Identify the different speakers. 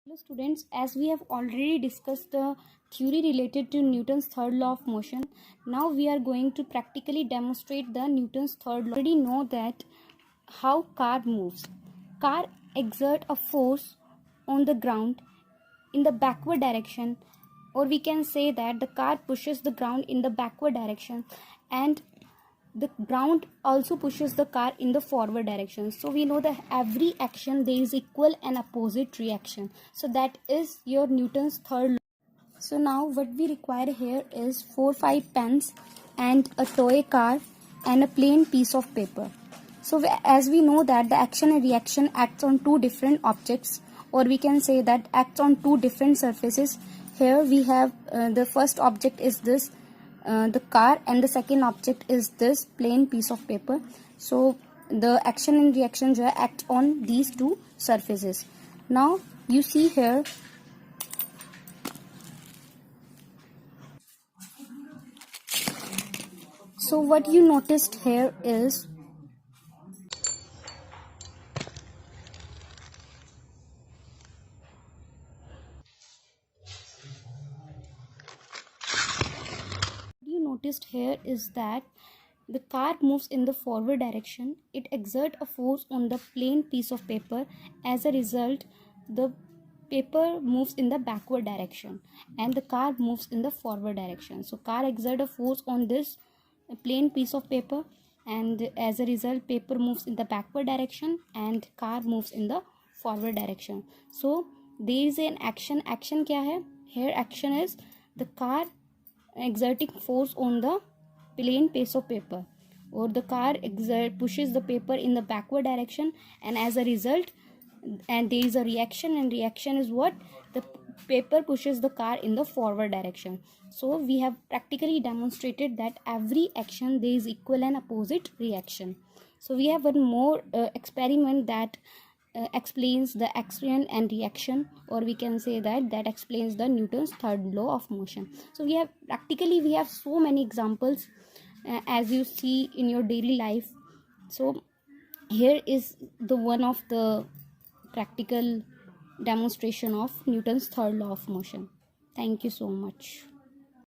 Speaker 1: Hello students, as we have already discussed the theory related to Newton's third law of motion, now we are going to practically demonstrate the Newton's third law. We already know that how car moves. Car exert a force on the ground in the backward direction, or we can say that the car pushes the ground in the backward direction, and the ground also pushes the car in the forward direction. So we know that every action there is equal and opposite reaction. So that is your Newton's third law. So now what we require here is 4-5 pens and a toy car and a plain piece of paper. So as we know that the action and reaction acts on two different objects, or we can say that acts on two different surfaces. Here we have the first object is this the car, and the second object is this plain piece of paper. So the action and reaction act on these two surfaces. Now you see here so what you noticed here is that the car moves in the forward direction. It exerts a force on the plain piece of paper. As a result, the paper moves in the backward direction and the car moves in the forward direction. So car exerts a force on this plain piece of paper, and as a result paper moves in the backward direction and car moves in the forward direction. So there is an action. Action क्या है? Here action is the car exerting force on the plain piece of paper, or the car pushes the paper in the backward direction, and as a result, and there is a reaction, and reaction is what? The paper pushes the car in the forward direction. So we have practically demonstrated that every action there is equal and opposite reaction. So we have one more experiment that explains the action and reaction, or we can say that explains the Newton's third law of motion. So we have so many examples as you see in your daily life. So here is the one of the practical demonstration of Newton's third law of motion. Thank you so much.